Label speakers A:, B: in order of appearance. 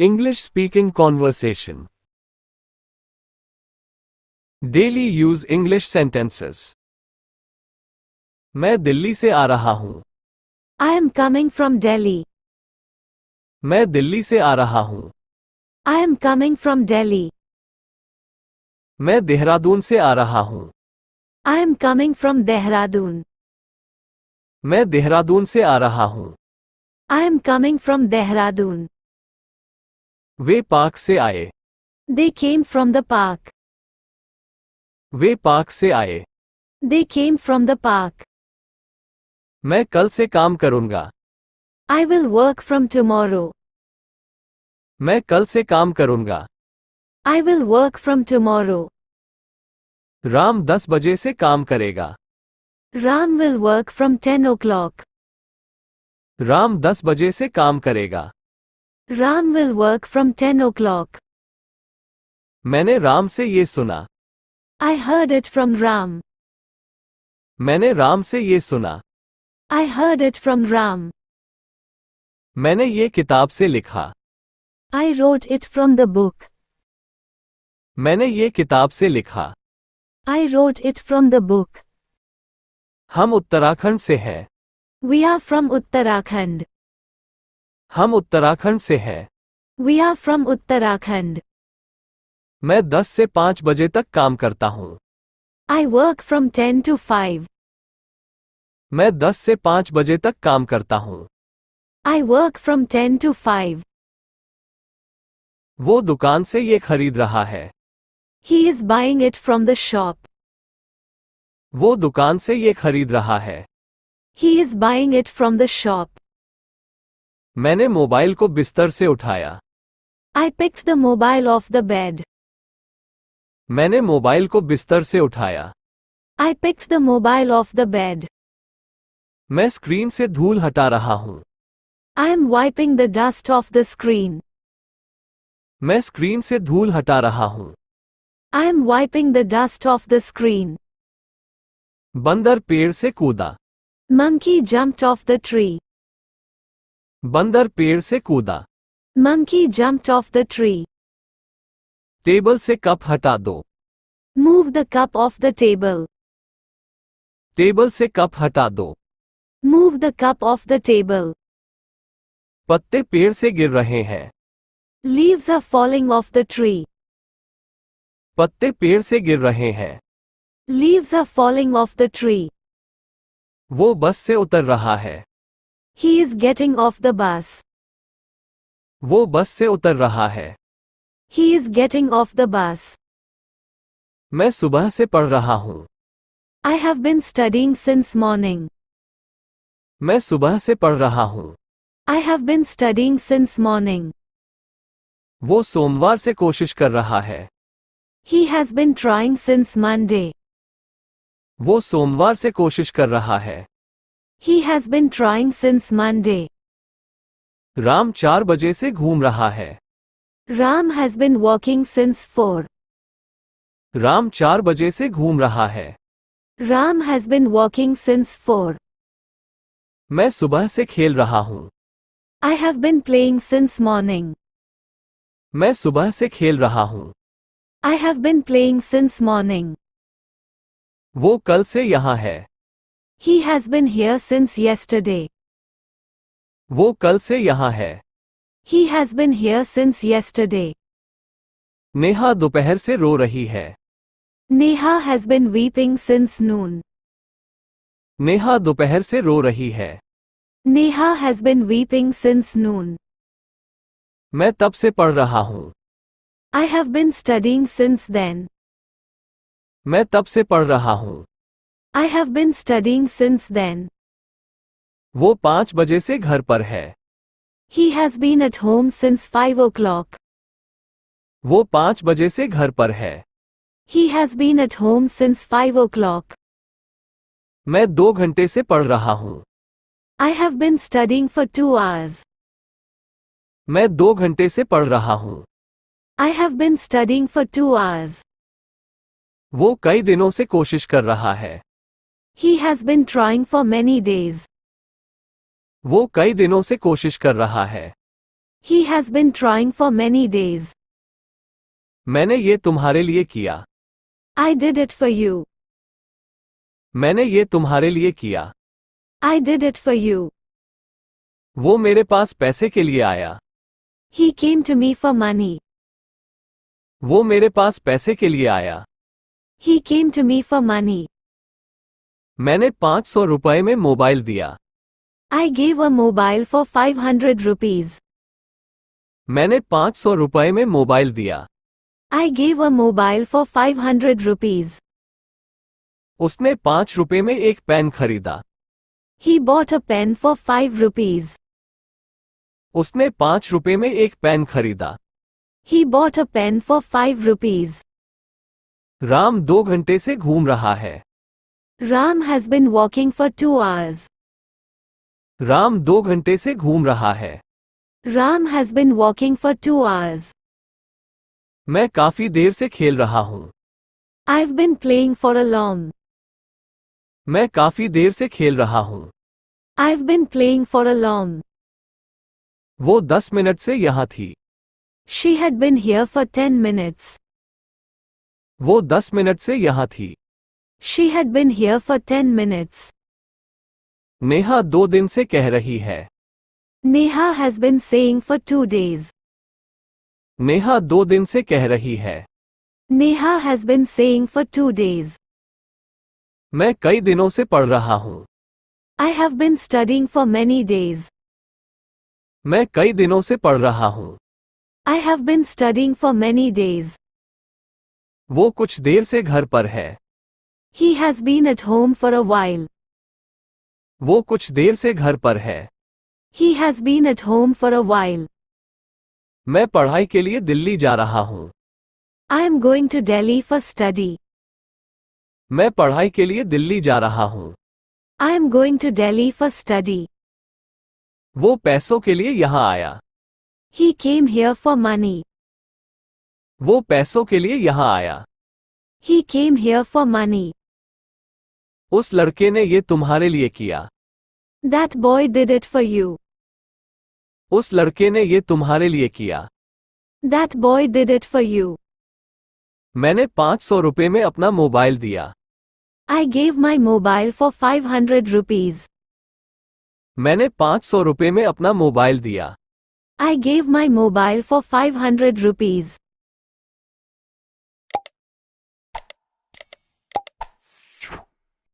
A: English speaking conversation. Daily use English sentences. मैं दिल्ली से आ रहा हूं.
B: I am coming from Delhi.
A: मैं दिल्ली से आ रहा हूं.
B: I am coming from Delhi.
A: मैं देहरादून से आ रहा हूं.
B: I am coming from Dehradun.
A: मैं देहरादून से आ रहा हूं.
B: I am coming from Dehradun.
A: Way park से आए.
B: They came from the park.
A: Way park से आए.
B: They came from the park.
A: मैं कल से काम करूंगा.
B: I will work from tomorrow.
A: मैं कल से काम करूंगा.
B: I will work from tomorrow.
A: Ram 10 बजे से काम करेगा.
B: Ram will work from 10 o'clock.
A: Ram 10 बजे से काम करेगा.
B: Ram will work from 10 o'clock.
A: मैंने राम से ये सुना.
B: I heard it from Ram.
A: मैंने राम से ये सुना.
B: I heard it from Ram.
A: मैंने ये किताब से लिखा.
B: I wrote it from the book.
A: मैंने ये किताब से लिखा.
B: I wrote it from the book.
A: हम उत्तराखंड से हैं.
B: We are from Uttarakhand.
A: हम उत्तराखंड से हैं.
B: We are from Uttarakhand.
A: मैं 10 से 5 बजे तक काम करता हूं.
B: I work from 10 to 5.
A: मैं 10 से 5 बजे तक काम करता हूं.
B: I work from 10 to 5.
A: वो दुकान से ये खरीद रहा है.
B: He is buying it from the shop.
A: वो दुकान से ये खरीद रहा है.
B: He is buying it from the shop.
A: मैंने मोबाइल को बिस्तर से उठाया.
B: I picked the mobile off the bed.
A: मैंने मोबाइल को बिस्तर से उठाया.
B: I picked the mobile off the bed.
A: मैं स्क्रीन से धूल हटा रहा हूं.
B: I am wiping the dust off the screen.
A: मैं स्क्रीन से धूल हटा रहा हूं.
B: I am wiping the dust off the screen.
A: बंदर पेड़ से कूदा.
B: Monkey jumped off the tree.
A: बंदर पेड़ से कूदा.
B: Monkey jumped off the tree.
A: Table से कप हटा दो.
B: Move the cup off the table.
A: Table से कप हटा दो.
B: Move the cup off the table.
A: पत्ते पेड़ से गिर रहे हैं.
B: Leaves are falling off the tree.
A: पत्ते पेड़ से गिर रहे हैं.
B: Leaves are falling off the tree.
A: वो बस से उतर रहा है.
B: He is getting off the bus.
A: वो बस से उतर रहा है.
B: He is getting off the bus.
A: मैं सुबह से पढ़ रहा हूं.
B: I have been studying since morning.
A: मैं सुबह से पढ़ रहा हूं.
B: I have been studying since morning.
A: वो सोमवार से कोशिश कर रहा है.
B: He has been trying since Monday.
A: वो सोमवार से कोशिश कर रहा है.
B: He has been trying since Monday.
A: Ram 4 बजे से घूम रहा है.
B: Ram has been walking since 4.
A: Ram 4 बजे से घूम रहा है.
B: Ram has been walking since 4.
A: मैं सुबह से खेल रहा हूं.
B: I have been playing since morning.
A: मैं सुबह से खेल रहा हूं.
B: I have been playing since morning.
A: वो कल से यहां है.
B: He has been here since yesterday.
A: वो कल से यहां है.
B: He has been here since yesterday.
A: Neha दोपहर से रो रही है.
B: Neha has been weeping since noon.
A: Neha दोपहर से रो रही है.
B: Neha has been weeping since noon.
A: मैं तब से पढ़ रहा हूं.
B: I have been studying since then.
A: मैं तब से पढ़ रहा हूं.
B: I have been studying since then.
A: वो 5 बजे से घर पर है.
B: He has been at home since 5 o'clock.
A: वो 5 बजे से घर पर है.
B: He has been at home since 5 o'clock.
A: मैं 2 घंटे से पढ़ रहा हूं.
B: I have been studying for 2 hours.
A: मैं 2 घंटे से पढ़ रहा हूं.
B: I have been studying for 2 hours.
A: वो कई दिनों से कोशिश कर रहा है.
B: He has been trying for many days.
A: वो कई दिनों से कोशिश कर रहा है.
B: He has been trying for many days.
A: मैंने ये तुम्हारे लिए किया।
B: I did it for you.
A: मैंने ये तुम्हारे लिए किया।
B: I did it for you.
A: वो मेरे पास पैसे के लिए आया।
B: He came to me for money.
A: वो मेरे पास पैसे के लिए आया।
B: He came to me for money.
A: मैंने 500 रुपए में मोबाइल दिया।
B: I gave a mobile for 500 rupees.
A: मैंने 500 रुपए में मोबाइल दिया।
B: I gave a mobile for 500 rupees.
A: उसने 5 रुपए में एक पेन खरीदा।
B: He bought a pen for 5 rupees.
A: उसने 5 रुपए में एक पेन खरीदा।
B: He bought a pen for 5 rupees.
A: Ram 2 घंटे से घूम रहा है।
B: Ram has been walking for 2 hours.
A: Ram 2 घंटे से घूम रहा है।
B: Ram has been walking for 2 hours.
A: मैं काफी देर से खेल रहा हूँ।
B: I've been playing for a long.
A: मैं काफी देर से खेल रहा हूँ।
B: I've been playing for a long.
A: वो 10 मिनट से यहाँ थी।
B: She had been here for 10 minutes.
A: वो 10 मिनट से यहाँ थी।
B: She had been here for 10 minutes.
A: Neha 2 दिन से कह रही है।
B: Neha has been saying for 2 days.
A: Neha 2 दिन से कह रही है।
B: Neha has been saying for 2 days.
A: मैं कई दिनों से पढ़ रहा हूँ।
B: I have been studying for many days.
A: मैं कई दिनों से पढ़ रहा हूँ।
B: I have been studying for many days.
A: वो कुछ देर से घर पर है।
B: He has been at home for a while.
A: वो कुछ देर से घर पर है।
B: He has been at home for a while.
A: मैं पढ़ाई के लिए दिल्ली जा रहा हूँ।
B: I am going to Delhi for study.
A: मैं पढ़ाई के लिए दिल्ली जा रहा हूँ।
B: I am going to Delhi for study.
A: वो पैसों के लिए यहाँ आया।
B: He came here for money.
A: वो पैसों के लिए यहाँ आया।
B: He came here for money.
A: उस लड़के ने ये तुम्हारे लिए किया।
B: That boy did it for you.
A: उस लड़के ने ये तुम्हारे लिए किया।
B: That boy did it for you.
A: मैंने 500 रुपए में अपना मोबाइल दिया।
B: I gave my mobile for 500 rupees.
A: मैंने 500 रुपए में अपना मोबाइल दिया।
B: I gave my mobile for 500 rupees.